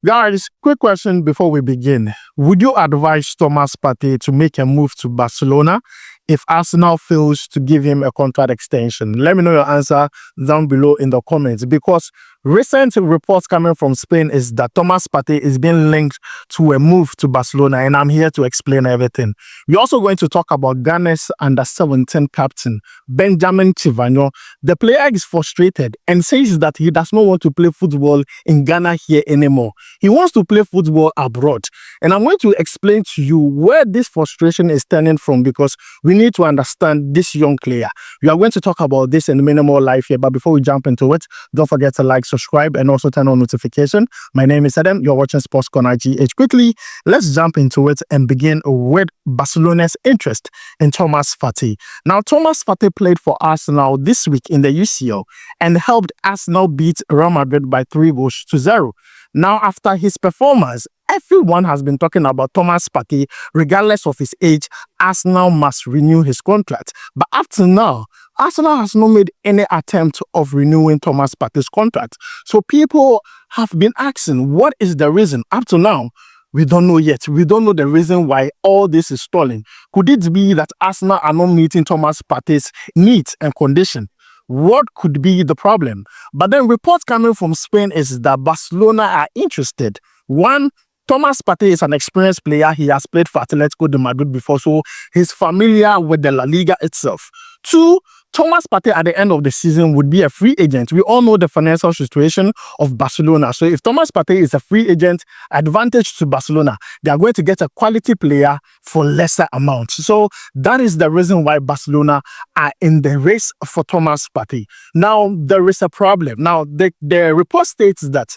Guys, quick question before we begin. Would you advise Thomas Partey to make a move to Barcelona if Arsenal fails to give him a contract extension? Let me know your answer down below in the comments, because recent reports coming from Spain is that Thomas Partey is being linked to a move to Barcelona, and I'm here to explain everything. We're also going to talk about Ghana's under-17 captain, Benjamin Tsivanyo. The player is frustrated and says that he does not want to play football in Ghana here anymore. He wants to play football abroad. And I'm going to explain to you where this frustration is stemming from, because we need to understand this young player. We are going to talk about this in Minimal Life here, but before we jump into it, don't forget to like, subscribe, and also turn on notification. My name is Adam. You're watching SportsCornerGH. Quickly, let's jump into it and begin with Barcelona's interest in Thomas Partey. Now, Thomas Partey played for Arsenal this week in the UCL and helped Arsenal beat Real Madrid by 3-0. Now, after his performance, everyone has been talking about Thomas Partey. Regardless of his age, Arsenal must renew his contract. But up to now, Arsenal has not made any attempt of renewing Thomas Partey's contract. So people have been asking, what is the reason? Up to now, we don't know yet. We don't know the reason why all this is stalling. Could it be that Arsenal are not meeting Thomas Partey's needs and condition? What could be the problem? But then reports coming from Spain is that Barcelona are interested. One, Thomas Partey is an experienced player. He has played for Atletico de Madrid before, so he's familiar with the La Liga itself. Two, Thomas Partey at the end of the season would be a free agent. We all know the financial situation of Barcelona. So if Thomas Partey is a free agent, advantage to Barcelona, they are going to get a quality player for lesser amounts. So that is the reason why Barcelona are in the race for Thomas Partey. Now, there is a problem. Now, the report states that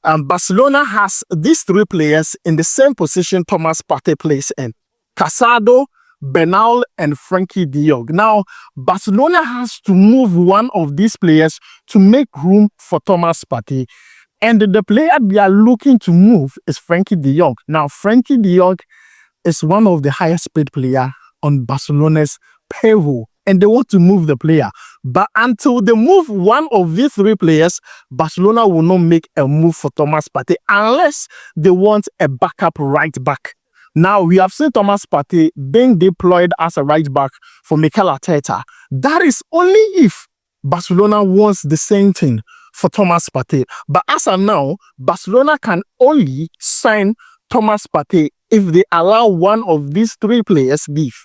Barcelona has these three players in the same position Thomas Partey plays in: Casado, Bernal, and Frankie de Jong. Now, Barcelona has to move one of these players to make room for Thomas Partey. And the player they are looking to move is Frankie de Jong. Now, Frankie de Jong is one of the highest paid players on Barcelona's payroll, and they want to move the player. But until they move one of these three players, Barcelona will not make a move for Thomas Partey unless they want a backup right back. Now, we have seen Thomas Partey being deployed as a right back for Mikel Arteta. That is only if Barcelona wants the same thing for Thomas Partey. But as of now, Barcelona can only sign Thomas Partey if they allow one of these three players leave: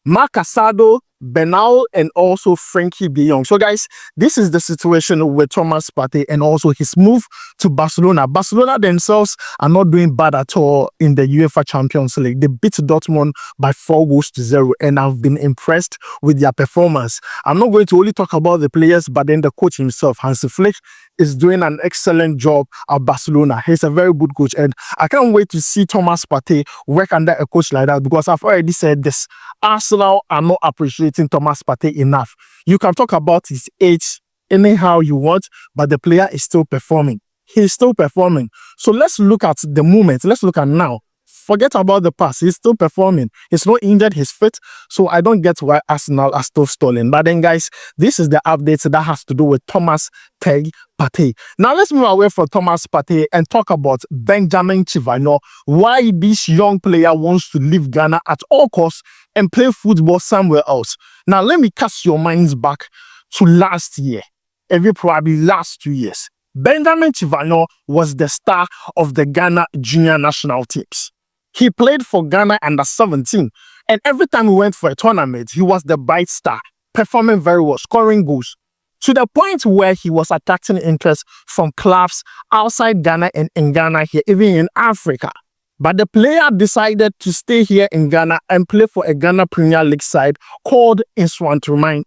Marc Casado, Bernal, and also Frankie de Jong. So guys, this is the situation with Thomas Partey and also his move to Barcelona. Barcelona themselves are not doing bad at all in the UEFA Champions League. They beat Dortmund by 4-0, and I've been impressed with their performance. I'm not going to only talk about the players, but then the coach himself, Hansi Flick, is doing an excellent job at Barcelona. He's a very good coach, and I can't wait to see Thomas Partey work under a coach like that, because I've already said this: Arsenal are not appreciating Thomas Partey enough. You can talk about his age anyhow you want, but the player is still performing. He's still performing. So let's look at the moment. Let's look at now. Forget about the past. He's still performing. He's not injured. He's fit. So I don't get why Arsenal are still stalling. But then, guys, this is the update that has to do with Thomas Partey. Now, let's move away from Thomas Partey and talk about Benjamin Tsivanyo. Why this young player wants to leave Ghana at all costs and play football somewhere else. Now, let me cast your minds back to last year, every probably last 2 years. Benjamin Tsivanyo was the star of the Ghana junior national teams. He played for Ghana under-17, and every time we went for a tournament, he was the bright star, performing very well, scoring goals, to the point where he was attracting interest from clubs outside Ghana and in Ghana here, even in Africa. But the player decided to stay here in Ghana and play for a Ghana Premier League side called Tsivanyo.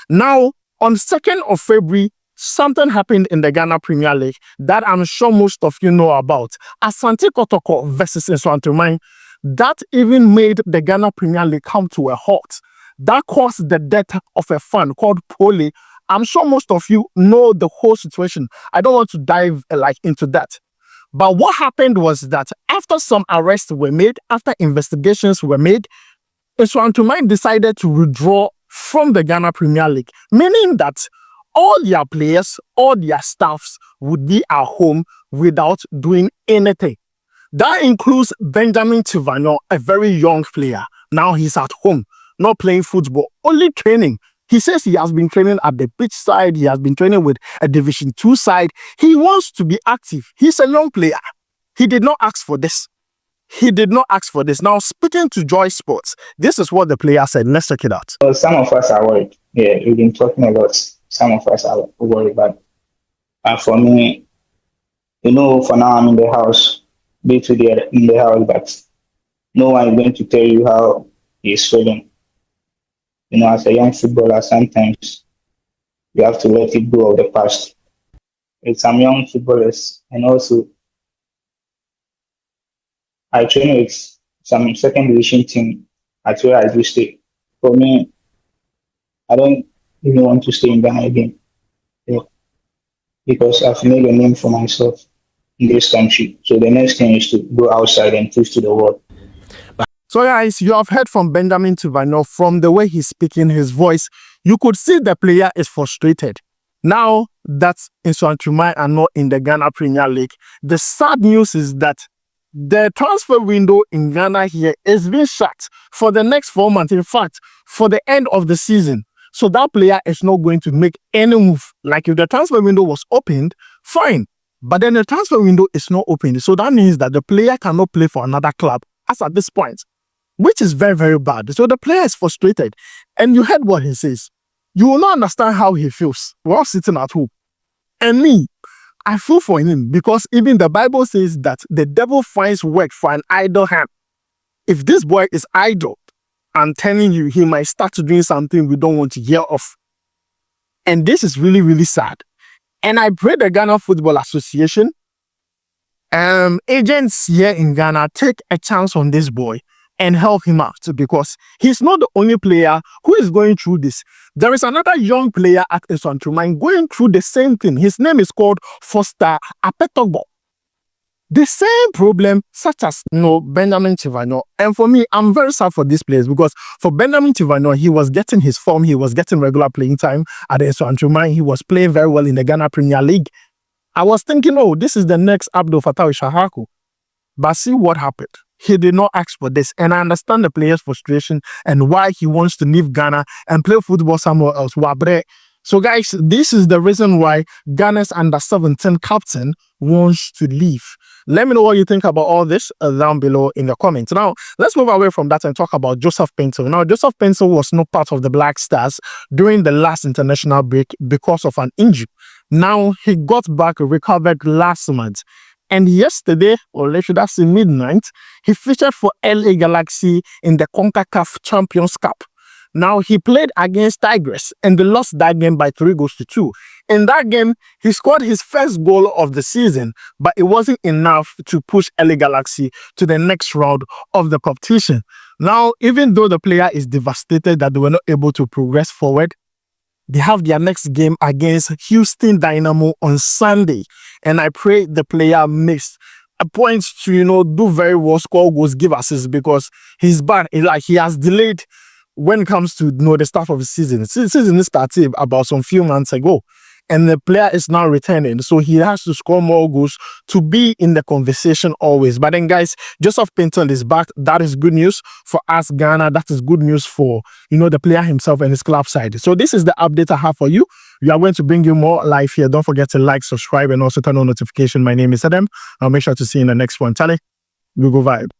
Now, on 2nd of February, something happened in the Ghana Premier League that I'm sure most of you know about. Asante Kotoko versus Tsivanyo. That even made the Ghana Premier League come to a halt. That caused the death of a fan called Pole. I'm sure most of you know the whole situation. I don't want to dive into that. But what happened was that after some arrests were made, after investigations were made, Tsivanyo decided to withdraw from the Ghana Premier League, meaning that all their players, all their staffs would be at home without doing anything. That includes Benjamin Tsivanyo, a very young player. Now he's at home, not playing football, only training. He says he has been training at the pitch side. He has been training with a Division 2 side. He wants to be active. He's a young player. He did not ask for this. He did not ask for this. Now, speaking to Joy Sports, this is what the player said. Let's check it out. Well, some of us are worried. Yeah, we've been talking a lot. Some of us are worried, but for me, for now I'm in the house, day to day in the house, but no one is going to tell you how he's feeling. As a young footballer, sometimes you have to let it go of the past. With some young footballers, and also I train with some second division team at where I do stay. For me, I don't even want to stay in Ghana again, because I've made a name for myself in this country. So the next thing is to go outside and prove to the world. So guys, you have heard from Benjamin Tsivanyo. From the way he's speaking, his voice, you could see the player is frustrated. Now that Nsontrumai are not in the Ghana Premier League, the sad news is that the transfer window in Ghana here is being shut for the next 4 months. In fact, for the end of the season. So that player is not going to make any move. Like if the transfer window was opened, fine. But then the transfer window is not opened. So that means that the player cannot play for another club as at this point, which is very, very bad. So the player is frustrated. And you heard what he says. You will not understand how he feels while sitting at home. And me, I feel for him, because even the Bible says that the devil finds work for an idle hand. If this boy is idle, I'm telling you, he might start doing something we don't want to hear of. And this is really, really sad. And I pray the Ghana Football Association, agents here in Ghana, take a chance on this boy and help him out, because he's not the only player who is going through this. There is another young player at Nsontrumai going through the same thing. His name is called Foster Apetogbo. The same problem, such as Benjamin Tsivanyo. And for me, I'm very sad for this players, because for Benjamin Tsivanyo, he was getting his form, he was getting regular playing time at Nsontrumai. He was playing very well in the Ghana Premier League. I was thinking, this is the next Abdul Fattah Shahaku. But see what happened. He did not ask for this. And I understand the player's frustration and why he wants to leave Ghana and play football somewhere else. Wabre. So guys, this is the reason why Ghana's under-17 captain wants to leave. Let me know what you think about all this down below in the comments. Now, let's move away from that and talk about Joseph Paintsil. Now, Joseph Paintsil was not part of the Black Stars during the last international break because of an injury. Now, he got back, recovered last month. And yesterday, or should I say midnight, he featured for LA Galaxy in the CONCACAF Champions Cup. Now, he played against Tigres and they lost that game by 3-2. In that game, he scored his first goal of the season, but it wasn't enough to push LA Galaxy to the next round of the competition. Now, even though the player is devastated that they were not able to progress forward, they have their next game against Houston Dynamo on Sunday. And I pray the player makes a point to, do very well, score goals, give assists, because he's bad. He has delayed when it comes to, the start of the season. The season started about some few months ago. And the player is now returning. So he has to score more goals to be in the conversation always. But then, guys, Joseph Paintsil is back. That is good news for us, Ghana. That is good news for, the player himself and his club side. So this is the update I have for you. We are going to bring you more live here. Don't forget to like, subscribe, and also turn on notification. My name is Adam. I'll make sure to see you in the next one. Charlie, we go vibe.